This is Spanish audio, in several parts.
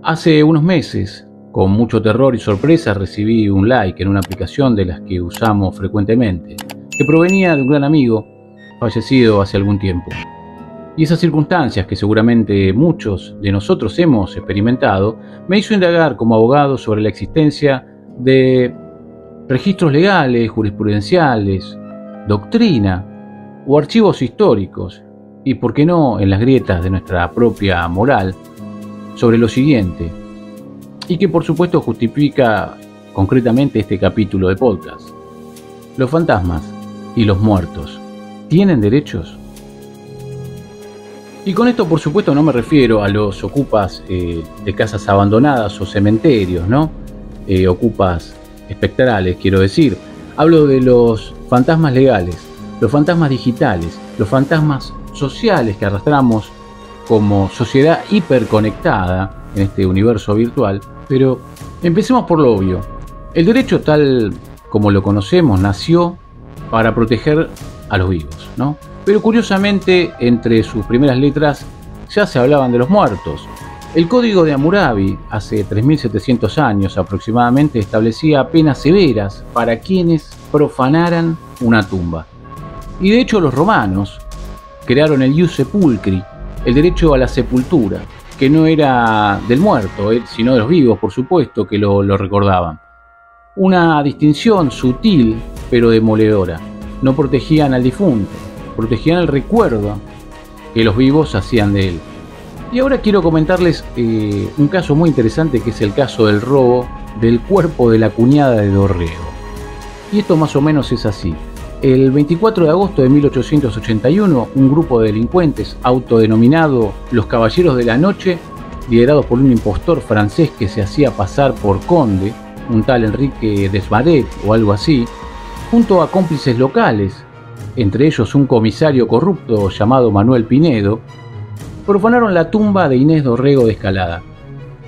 Hace unos meses, con mucho terror y sorpresa, recibí un like en una aplicación de las que usamos frecuentemente, que provenía de un gran amigo fallecido hace algún tiempo. Y esas circunstancias que seguramente muchos de nosotros hemos experimentado, me hizo indagar como abogado sobre la existencia de registros legales, jurisprudenciales, doctrina o archivos históricos, y por qué no en las grietas de nuestra propia moral, sobre lo siguiente, y que por supuesto justifica concretamente este capítulo de podcast. ¿Los fantasmas y los muertos tienen derechos? Y con esto por supuesto no me refiero a los ocupas de casas abandonadas o cementerios, ¿no? Ocupas espectrales, quiero decir. Hablo de los fantasmas legales, los fantasmas digitales, los fantasmas sociales que arrastramos como sociedad hiperconectada en este universo virtual. Pero empecemos por lo obvio. El derecho tal como lo conocemos nació para proteger a los vivos, ¿no? Pero curiosamente, entre sus primeras letras ya se hablaban de los muertos. El Código de Hammurabi, hace 3700 años aproximadamente, establecía penas severas para quienes profanaran una tumba. Y de hecho los romanos crearon el ius sepulcri, el derecho a la sepultura, que no era del muerto, sino de los vivos, por supuesto, que lo recordaban. Una distinción sutil, pero demoledora. No protegían al difunto, protegían el recuerdo que los vivos hacían de él. Y ahora quiero comentarles un caso muy interesante, que es el caso del robo del cuerpo de la cuñada de Dorrego. Y esto más o menos es así. El 24 de agosto de 1881, un grupo de delincuentes autodenominado los Caballeros de la Noche, liderados por un impostor francés que se hacía pasar por conde, un tal Enrique Desbaret o algo así, junto a cómplices locales, entre ellos un comisario corrupto llamado Manuel Pinedo, profanaron la tumba de Inés Dorrego de Escalada.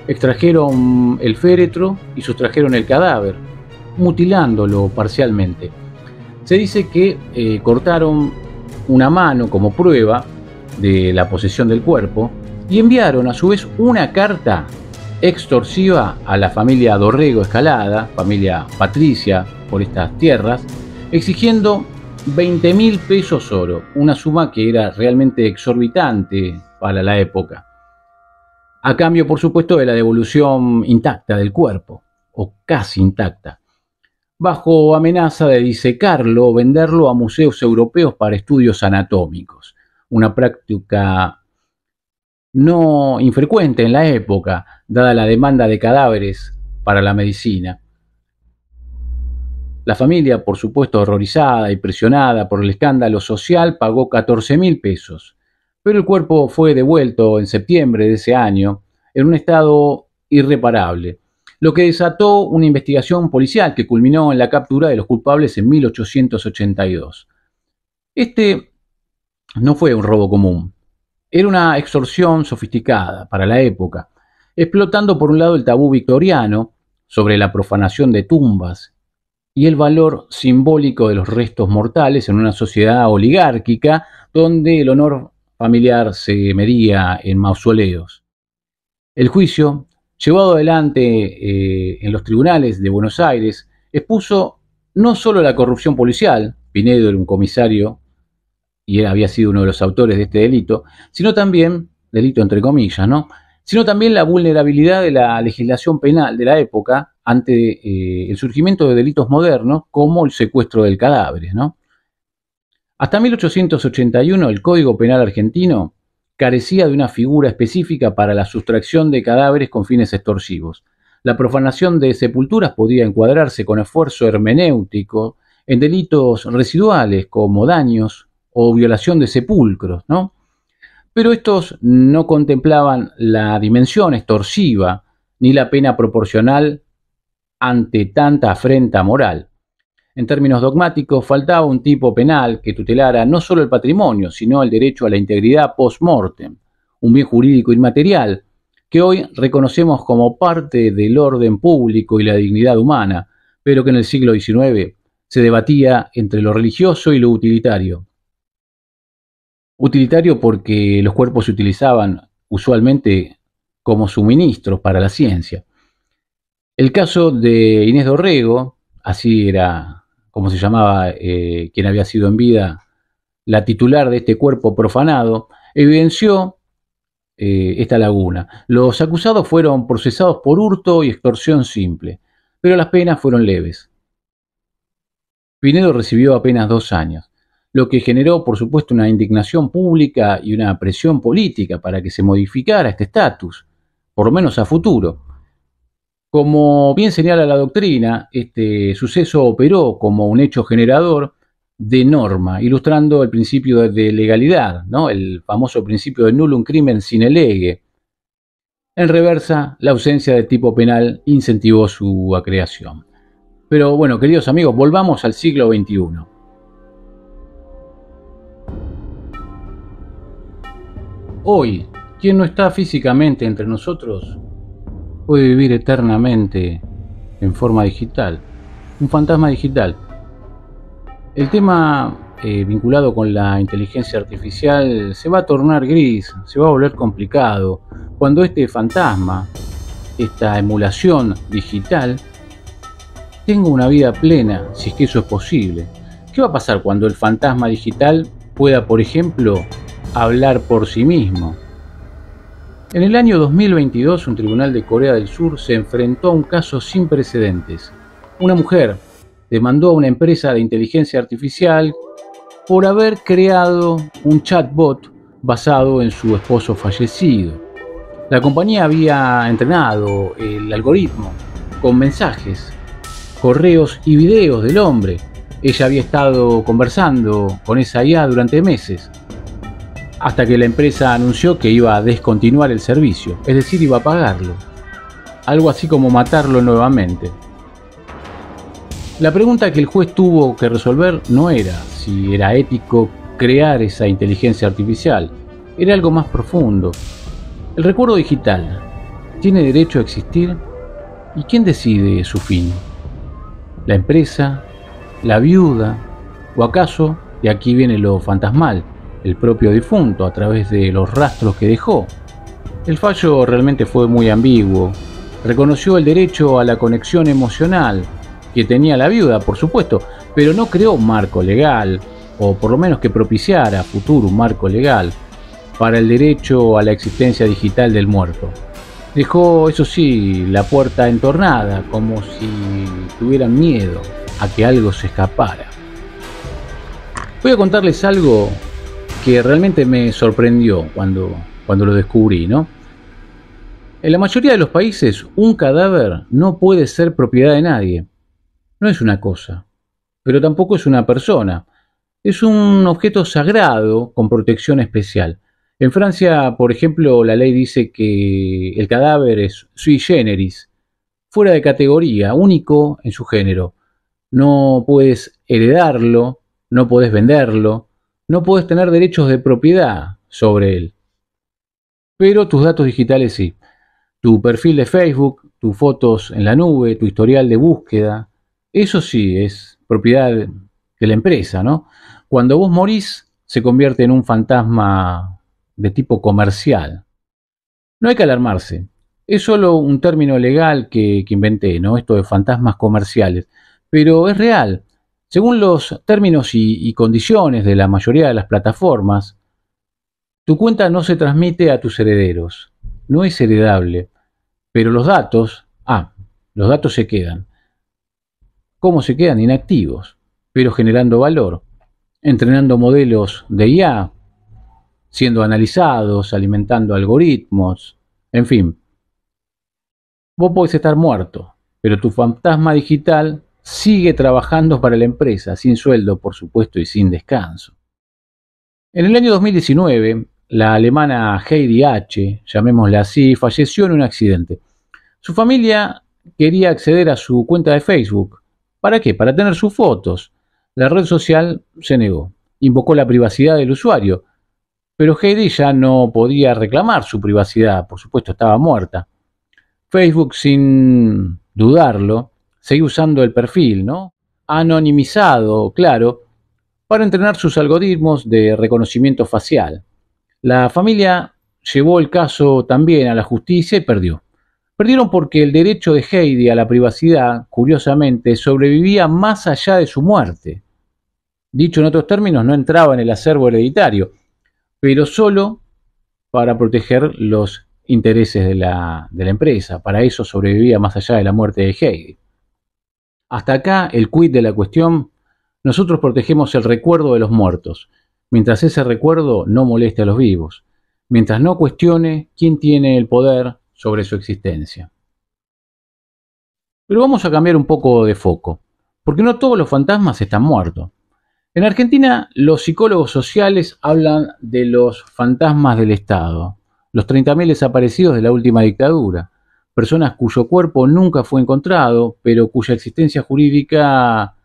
Extrajeron el féretro y sustrajeron el cadáver, mutilándolo parcialmente. Se dice que cortaron una mano como prueba de la posesión del cuerpo y enviaron a su vez una carta extorsiva a la familia Dorrego Escalada, familia patricia por estas tierras, exigiendo 20.000 pesos oro, una suma que era realmente exorbitante para la época, a cambio por supuesto de la devolución intacta del cuerpo, o casi intacta, bajo amenaza de disecarlo o venderlo a museos europeos para estudios anatómicos, una práctica no infrecuente en la época, dada la demanda de cadáveres para la medicina. La familia, por supuesto horrorizada y presionada por el escándalo social, pagó 14.000 pesos, pero el cuerpo fue devuelto en septiembre de ese año en un estado irreparable, lo que desató una investigación policial que culminó en la captura de los culpables en 1882. Este no fue un robo común, era una extorsión sofisticada para la época, explotando por un lado el tabú victoriano sobre la profanación de tumbas y el valor simbólico de los restos mortales en una sociedad oligárquica donde el honor familiar se medía en mausoleos. El juicio, llevado adelante en los tribunales de Buenos Aires, expuso no solo la corrupción policial, Pinedo era un comisario y él había sido uno de los autores de este delito, sino también, delito entre comillas, ¿no? Sino también la vulnerabilidad de la legislación penal de la época ante el surgimiento de delitos modernos como el secuestro del cadáver, ¿no? Hasta 1881 el Código Penal argentino carecía de una figura específica para la sustracción de cadáveres con fines extorsivos. La profanación de sepulturas podía encuadrarse con esfuerzo hermenéutico en delitos residuales como daños o violación de sepulcros, ¿no? Pero estos no contemplaban la dimensión extorsiva ni la pena proporcional ante tanta afrenta moral. En términos dogmáticos, faltaba un tipo penal que tutelara no solo el patrimonio, sino el derecho a la integridad post-mortem, un bien jurídico inmaterial que hoy reconocemos como parte del orden público y la dignidad humana, pero que en el siglo XIX se debatía entre lo religioso y lo utilitario. Utilitario porque los cuerpos se utilizaban usualmente como suministros para la ciencia. El caso de Inés Dorrego, así era como se llamaba quien había sido en vida la titular de este cuerpo profanado, evidenció esta laguna. Los acusados fueron procesados por hurto y extorsión simple, pero las penas fueron leves. Pinedo recibió apenas 2 años, lo que generó, por supuesto, una indignación pública y una presión política para que se modificara este estatus, por lo menos a futuro. Como bien señala la doctrina, este suceso operó como un hecho generador de norma, ilustrando el principio de legalidad, ¿no? El famoso principio de nullum crimen sine lege. En reversa, la ausencia de tipo penal incentivó su creación. Pero bueno, queridos amigos, volvamos al siglo XXI. Hoy, quien no está físicamente entre nosotros puede vivir eternamente en forma digital, un fantasma digital. El tema vinculado con la inteligencia artificial se va a tornar gris, se va a volver complicado, cuando este fantasma, esta emulación digital, tenga una vida plena, si es que eso es posible. ¿Qué va a pasar cuando el fantasma digital pueda, por ejemplo, hablar por sí mismo? En el año 2022, un tribunal de Corea del Sur se enfrentó a un caso sin precedentes. Una mujer demandó a una empresa de inteligencia artificial por haber creado un chatbot basado en su esposo fallecido. La compañía había entrenado el algoritmo con mensajes, correos y videos del hombre. Ella había estado conversando con esa IA durante meses, hasta que la empresa anunció que iba a descontinuar el servicio, es decir, iba a pagarlo. Algo así como matarlo nuevamente. La pregunta que el juez tuvo que resolver no era si era ético crear esa inteligencia artificial, era algo más profundo. ¿El recuerdo digital tiene derecho a existir? ¿Y quién decide su fin? ¿La empresa? ¿La viuda? ¿O acaso, y aquí viene lo fantasmal, el propio difunto a través de los rastros que dejó? El fallo realmente fue muy ambiguo. Reconoció el derecho a la conexión emocional que tenía la viuda, por supuesto, pero no creó un marco legal, o por lo menos que propiciara a futuro un marco legal para el derecho a la existencia digital del muerto. Dejó, eso sí, la puerta entornada, como si tuvieran miedo a que algo se escapara. Voy a contarles algo que realmente me sorprendió cuando lo descubrí, ¿no? En la mayoría de los países, un cadáver no puede ser propiedad de nadie. No es una cosa, pero tampoco es una persona. Es un objeto sagrado con protección especial. En Francia, por ejemplo, la ley dice que el cadáver es sui generis, fuera de categoría, único en su género. No puedes heredarlo, no puedes venderlo, no puedes tener derechos de propiedad sobre él. Pero tus datos digitales sí. Tu perfil de Facebook, tus fotos en la nube, tu historial de búsqueda, eso sí es propiedad de la empresa, ¿no? Cuando vos morís, se convierte en un fantasma de tipo comercial. No hay que alarmarse. Es solo un término legal que inventé, ¿no? Esto de fantasmas comerciales. Pero es real. Según los términos y condiciones de la mayoría de las plataformas, tu cuenta no se transmite a tus herederos. No es heredable. Pero los datos se quedan. ¿Cómo se quedan? Inactivos, pero generando valor, entrenando modelos de IA, siendo analizados, alimentando algoritmos, en fin. Vos podés estar muerto, pero tu fantasma digital sigue trabajando para la empresa, sin sueldo, por supuesto, y sin descanso. En el año 2019, la alemana Heidi H., llamémosla así, falleció en un accidente. Su familia quería acceder a su cuenta de Facebook. ¿Para qué? Para tener sus fotos. La red social se negó. Invocó la privacidad del usuario. Pero Heidi ya no podía reclamar su privacidad. Por supuesto, estaba muerta. Facebook, sin dudarlo, seguía usando el perfil, ¿no? anonimizado, claro, para entrenar sus algoritmos de reconocimiento facial. La familia llevó el caso también a la justicia y perdió. Perdieron porque el derecho de Heidi a la privacidad, curiosamente, sobrevivía más allá de su muerte. Dicho en otros términos, no entraba en el acervo hereditario, pero solo para proteger los intereses de la empresa. Para eso sobrevivía más allá de la muerte de Heidi. Hasta acá el quid de la cuestión. Nosotros protegemos el recuerdo de los muertos, mientras ese recuerdo no moleste a los vivos, mientras no cuestione quién tiene el poder sobre su existencia. Pero vamos a cambiar un poco de foco, porque no todos los fantasmas están muertos. En Argentina, los psicólogos sociales hablan de los fantasmas del Estado, los 30.000 desaparecidos de la última dictadura, personas cuyo cuerpo nunca fue encontrado, pero cuya existencia jurídica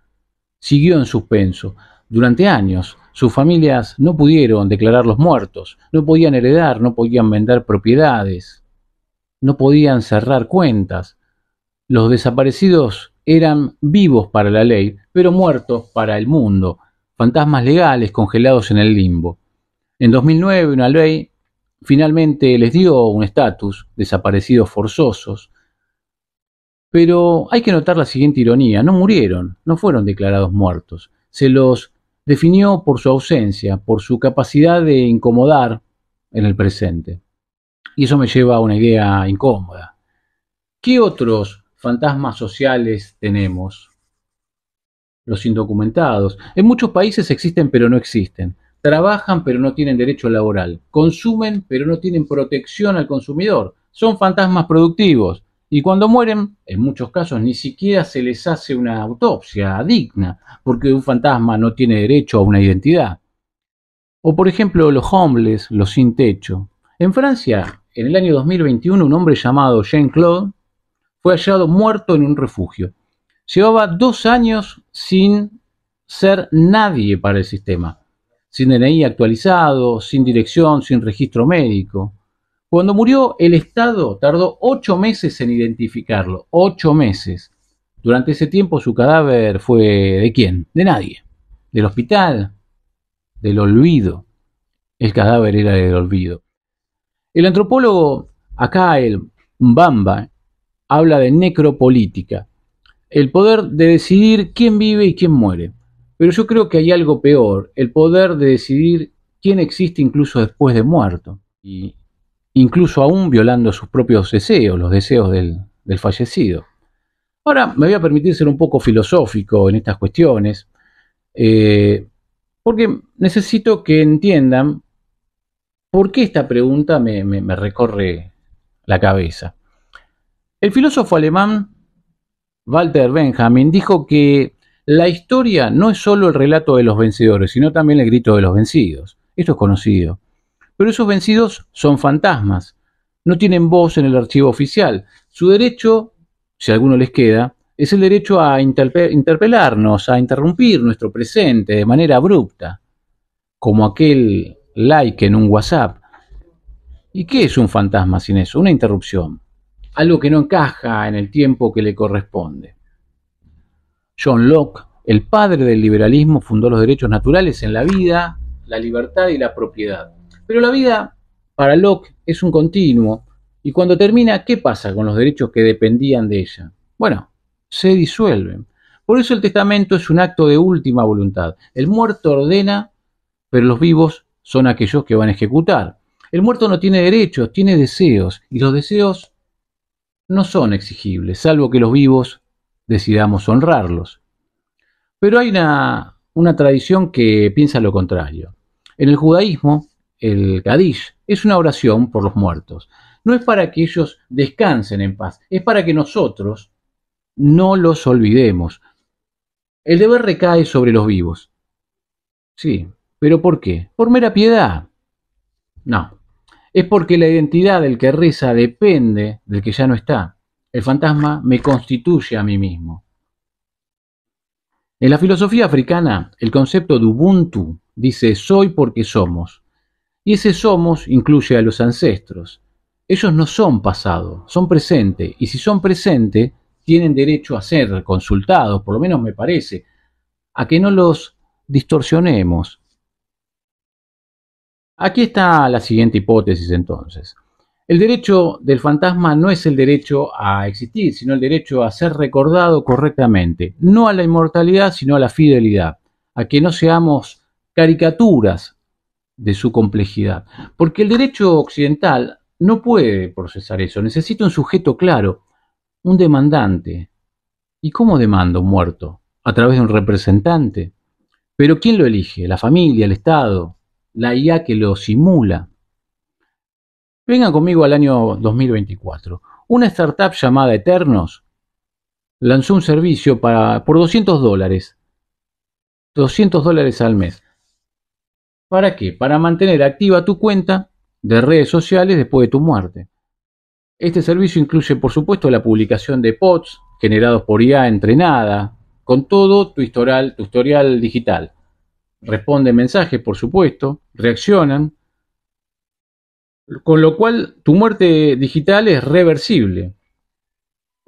siguió en suspenso. Durante años, sus familias no pudieron declararlos muertos, no podían heredar, no podían vender propiedades, no podían cerrar cuentas. Los desaparecidos eran vivos para la ley, pero muertos para el mundo, fantasmas legales congelados en el limbo. En 2009, una ley finalmente les dio un estatus, desaparecidos forzosos, pero hay que notar la siguiente ironía: no murieron, no fueron declarados muertos. Se los definió por su ausencia, por su capacidad de incomodar en el presente. Y eso me lleva a una idea incómoda. ¿Qué otros fantasmas sociales tenemos? Los indocumentados. En muchos países existen pero no existen. Trabajan pero no tienen derecho laboral. Consumen pero no tienen protección al consumidor. Son fantasmas productivos. Y cuando mueren, en muchos casos ni siquiera se les hace una autopsia digna, porque un fantasma no tiene derecho a una identidad. O por ejemplo los homeless, los sin techo. En Francia, en el año 2021, un hombre llamado Jean-Claude fue hallado muerto en un refugio. Llevaba 2 años sin ser nadie para el sistema, sin DNI actualizado, sin dirección, sin registro médico. Cuando murió, el Estado tardó 8 meses en identificarlo. 8 meses. Durante ese tiempo su cadáver fue ¿de quién? De nadie. Del hospital, del olvido. El cadáver era del olvido. El antropólogo Akael Mbamba habla de necropolítica, el poder de decidir quién vive y quién muere. Pero yo creo que hay algo peor, el poder de decidir quién existe incluso después de muerto, y incluso aún violando sus propios deseos, los deseos del fallecido. Ahora me voy a permitir ser un poco filosófico en estas cuestiones, porque necesito que entiendan por qué esta pregunta me recorre la cabeza. El filósofo alemán Walter Benjamin dijo que la historia no es solo el relato de los vencedores, sino también el grito de los vencidos. Esto es conocido. Pero esos vencidos son fantasmas. No tienen voz en el archivo oficial. Su derecho, si a alguno les queda, es el derecho a interpelarnos, a interrumpir nuestro presente de manera abrupta, como aquel like en un WhatsApp. ¿Y qué es un fantasma sin eso? Una interrupción. Algo que no encaja en el tiempo que le corresponde. John Locke, el padre del liberalismo, fundó los derechos naturales en la vida, la libertad y la propiedad. Pero la vida, para Locke, es un continuo, y cuando termina, ¿qué pasa con los derechos que dependían de ella? Bueno, se disuelven. Por eso el testamento es un acto de última voluntad. El muerto ordena, pero los vivos son aquellos que van a ejecutar. El muerto no tiene derechos, tiene deseos, y los deseos no son exigibles, salvo que los vivos decidamos honrarlos. Pero hay una tradición que piensa lo contrario. En el judaísmo, el Kadish es una oración por los muertos. No es para que ellos descansen en paz, es para que nosotros no los olvidemos. El deber recae sobre los vivos. Sí, pero ¿por qué? ¿Por mera piedad? No. Es porque la identidad del que reza depende del que ya no está. El fantasma me constituye a mí mismo. En la filosofía africana, el concepto de Ubuntu dice soy porque somos. Y ese somos incluye a los ancestros. Ellos no son pasado, son presente. Y si son presente, tienen derecho a ser consultados, por lo menos me parece. a que no los distorsionemos. Aquí está la siguiente hipótesis entonces. El derecho del fantasma no es el derecho a existir, sino el derecho a ser recordado correctamente, no a la inmortalidad, sino a la fidelidad, a que no seamos caricaturas de su complejidad. Porque el derecho occidental no puede procesar eso, necesita un sujeto claro, un demandante. ¿Y cómo demanda un muerto? ¿A través de un representante? ¿Pero quién lo elige? ¿La familia, el Estado, la IA que lo simula? Vengan conmigo al año 2024. Una startup llamada Eternos lanzó un servicio por $200, $200 al mes. ¿Para qué? Para mantener activa tu cuenta de redes sociales después de tu muerte. Este servicio incluye, por supuesto, la publicación de posts generados por IA entrenada, con todo tu historial digital. Responden mensajes, por supuesto, reaccionan, con lo cual tu muerte digital es reversible.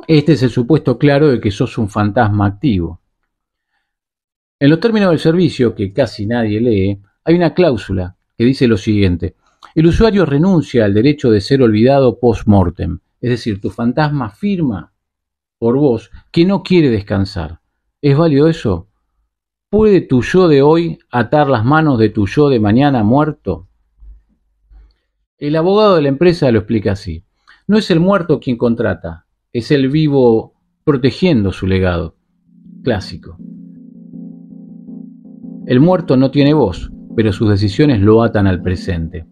Este es el supuesto claro de que sos un fantasma activo. En los términos del servicio, que casi nadie lee, hay una cláusula que dice lo siguiente: el usuario renuncia al derecho de ser olvidado post-mortem, es decir, tu fantasma firma por vos que no quiere descansar. ¿Es válido eso? ¿Puede tu yo de hoy atar las manos de tu yo de mañana muerto? El abogado de la empresa lo explica así: no es el muerto quien contrata, es el vivo protegiendo su legado. Clásico. El muerto no tiene voz, pero sus decisiones lo atan al presente.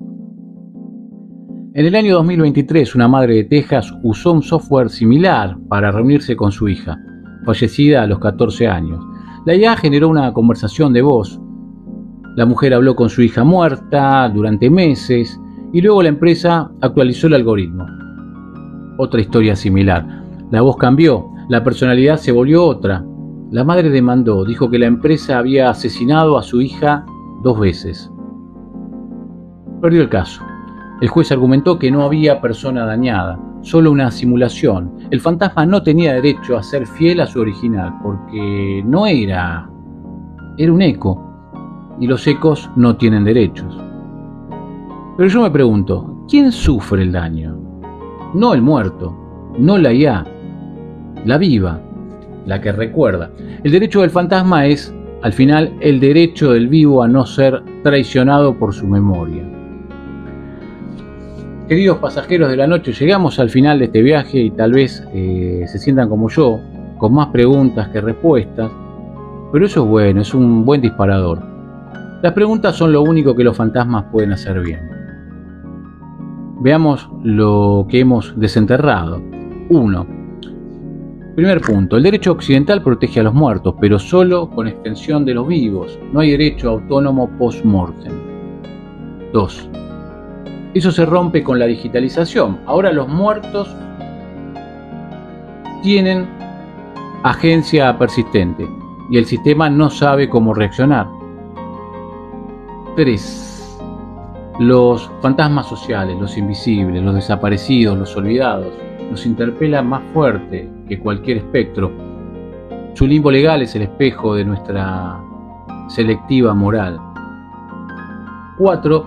En el año 2023, una madre de Texas usó un software similar para reunirse con su hija, fallecida a los 14 años. La IA generó una conversación de voz. La mujer habló con su hija muerta durante meses y luego la empresa actualizó el algoritmo. Otra historia similar. La voz cambió, la personalidad se volvió otra. La madre demandó, dijo que la empresa había asesinado a su hija 2 veces. Perdió el caso. El juez argumentó que no había persona dañada, solo una simulación. El fantasma no tenía derecho a ser fiel a su original, porque no era un eco, y los ecos no tienen derechos. Pero yo me pregunto, ¿quién sufre el daño? No el muerto, no la IA, la viva, la que recuerda. El derecho del fantasma es, al final, el derecho del vivo a no ser traicionado por su memoria. Queridos pasajeros de la noche, llegamos al final de este viaje y tal vez se sientan como yo, con más preguntas que respuestas, pero eso es bueno, es un buen disparador. Las preguntas son lo único que los fantasmas pueden hacer bien. Veamos lo que hemos desenterrado. 1. Primer punto, el derecho occidental protege a los muertos, pero solo con extensión de los vivos. No hay derecho autónomo post-mortem. 2. Eso se rompe con la digitalización. Ahora los muertos tienen agencia persistente y el sistema no sabe cómo reaccionar. 3. Los fantasmas sociales, los invisibles, los desaparecidos, los olvidados, nos interpelan más fuerte que cualquier espectro. Su limbo legal es el espejo de nuestra selectiva moral. 4.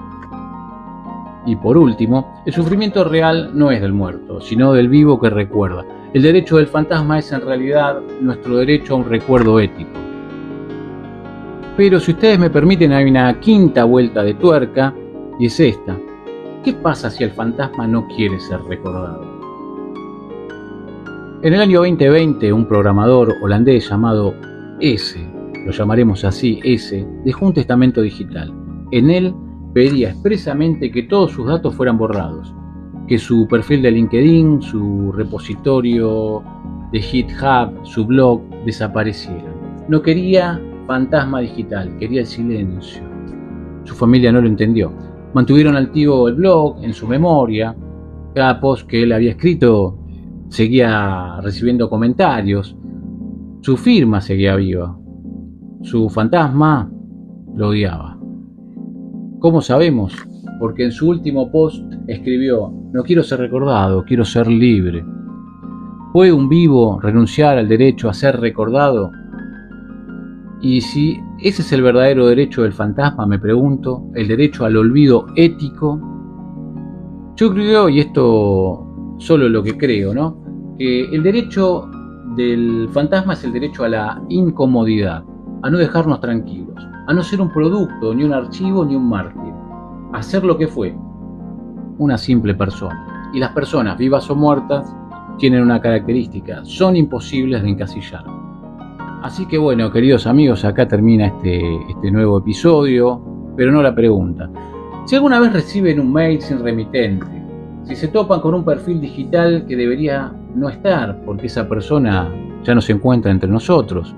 Y por último, el sufrimiento real no es del muerto, sino del vivo que recuerda. El derecho del fantasma es en realidad nuestro derecho a un recuerdo ético. Pero si ustedes me permiten, hay una quinta vuelta de tuerca, y es esta. ¿Qué pasa si el fantasma no quiere ser recordado? En el año 2020, un programador holandés llamado S, lo llamaremos así, S, dejó un testamento digital. En él pedía expresamente que todos sus datos fueran borrados, que su perfil de LinkedIn, su repositorio de GitHub, su blog desaparecieran. No quería fantasma digital, quería el silencio. Su familia no lo entendió. Mantuvieron activo el blog en su memoria. Cada post que él había escrito seguía recibiendo comentarios. Su firma seguía viva. Su fantasma lo odiaba. ¿Cómo sabemos? Porque en su último post escribió: no quiero ser recordado, quiero ser libre. ¿Puede un vivo renunciar al derecho a ser recordado? Y si ese es el verdadero derecho del fantasma, me pregunto, el derecho al olvido ético, yo creo, y esto solo lo que creo, ¿no? Que el derecho del fantasma es el derecho a la incomodidad, a no dejarnos tranquilos, a no ser un producto, ni un archivo, ni un mártir, a ser lo que fue, una simple persona. Y las personas, vivas o muertas, tienen una característica, son imposibles de encasillar. Así que bueno, queridos amigos, acá termina este nuevo episodio, pero no la pregunta. Si alguna vez reciben un mail sin remitente, si se topan con un perfil digital que debería no estar porque esa persona ya no se encuentra entre nosotros,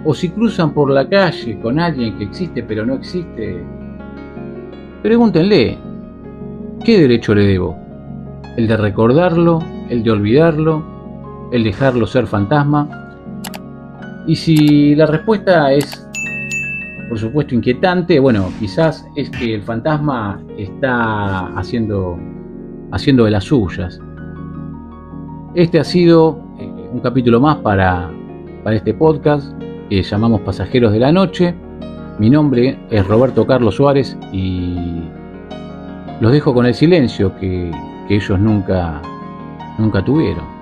o si cruzan por la calle con alguien que existe pero no existe, pregúntenle, ¿qué derecho le debo? ¿El de recordarlo? ¿El de olvidarlo? ¿El dejarlo ser fantasma? Y si la respuesta es, por supuesto, inquietante, bueno, quizás es que el fantasma está haciendo de las suyas. Este ha sido un capítulo más para este podcast que llamamos Pasajeros de la Noche. Mi nombre es Roberto Carlos Suárez y los dejo con el silencio que ellos nunca tuvieron.